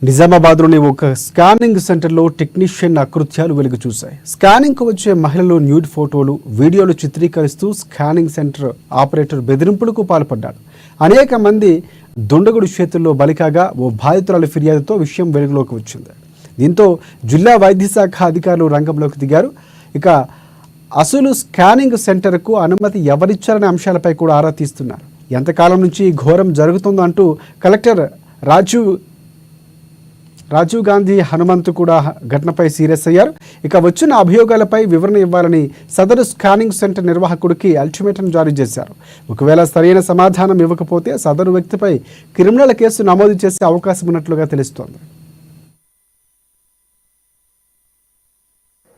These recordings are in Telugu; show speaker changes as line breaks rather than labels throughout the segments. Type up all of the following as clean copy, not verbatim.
నిజామాబాద్లోని ఒక స్కానింగ్ సెంటర్లో టెక్నీషియన్ అకృత్యాలు వెలుగు చూశాయి. స్కానింగ్కు వచ్చే మహిళలు న్యూడ్ ఫోటోలు, వీడియోలు చిత్రీకరిస్తూ స్కానింగ్ సెంటర్ ఆపరేటర్ బెదిరింపులకు పాల్పడ్డాడు. అనేక మంది దుండగుడు చేతుల్లో బలికాగా ఓ బాధితురాలి ఫిర్యాదుతో విషయం వెలుగులోకి వచ్చింది. దీంతో జిల్లా వైద్య శాఖ అధికారులు రంగంలోకి దిగారు. ఇక అసలు స్కానింగ్ సెంటర్కు అనుమతి ఎవరిచ్చారనే అంశాలపై కూడా ఆరా తీస్తున్నారు. ఎంతకాలం నుంచి ఘోరం జరుగుతుందో అంటూ కలెక్టర్ రాజీవ్ గాంధీ హనుమంతు కూడా ఘటనపై సీరియస్ అయ్యారు. ఇక వచ్చిన అభియోగాలపై వివరణ ఇవ్వాలని సదరు స్కానింగ్ సెంటర్ నిర్వాహకుడికి అల్టిమేటం జారీ చేశారు. ఒకవేళ సరైన సమాధానం ఇవ్వకపోతే సదరు వ్యక్తిపై క్రిమినల్ కేసు నమోదు చేసే అవకాశం ఉన్నట్లుగా తెలుస్తోంది.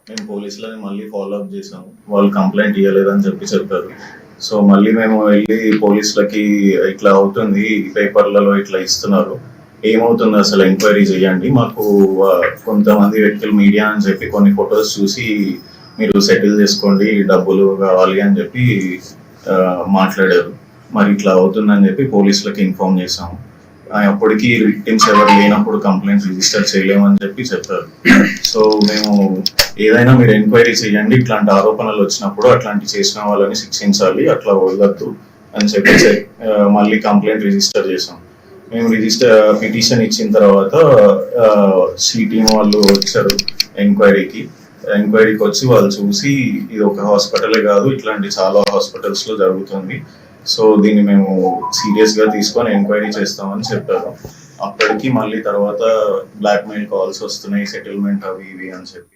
మేము పోలీసులని మళ్ళీ ఫాలోఅప్ చేసాము. వాళ్ళు కంప్లైంట్ ఇవ్వలేదని చెప్పారు. సో మళ్ళీ మేము వెళ్ళి పోలీసులకి ఇట్లా అవుతుంది, పేపర్లలో ఇట్లా ఇస్తున్నారు, ఏమవుతుంది అసలు ఎంక్వైరీ చేయండి, మాకు కొంతమంది వ్యక్తులు మీడియా అని చెప్పి కొన్ని ఫొటోస్ చూసి మీరు సెటిల్ చేసుకోండి, డబ్బులు కావాలి అని చెప్పి మాట్లాడారు. మరి ఇట్లా అవుతుందని చెప్పి పోలీసులకి ఇన్ఫార్మ్ చేసాము. అప్పటికి విక్టిమ్స్ ఎవరు లేనప్పుడు కంప్లైంట్ రిజిస్టర్ చేయలేమని చెప్పారు. సో మేము ఏదైనా మీరు ఎంక్వైరీ చేయండి, ఇట్లాంటి ఆరోపణలు వచ్చినప్పుడు అట్లాంటి చేసిన వాళ్ళని శిక్షించాలి, అట్లా వదలద్దు అని చెప్పి మళ్ళీ కంప్లైంట్ రిజిస్టర్ చేసాం. మేము పిటిషన్ ఇచ్చిన తర్వాత టీం వాళ్ళు వచ్చారు ఎంక్వైరీకి వచ్చి వాళ్ళు చూసి ఇది ఒక హాస్పిటలే కాదు, ఇట్లాంటి చాలా హాస్పిటల్స్ లో జరుగుతుంది, సో దీన్ని మేము సీరియస్ గా తీసుకొని ఎంక్వైరీ చేస్తామని చెప్పారు. అప్పటికి మళ్ళీ తర్వాత బ్లాక్ మెయిల్ కాల్స్ వస్తున్నాయి, సెటిల్మెంట్ అవి ఇవి అని చెప్పి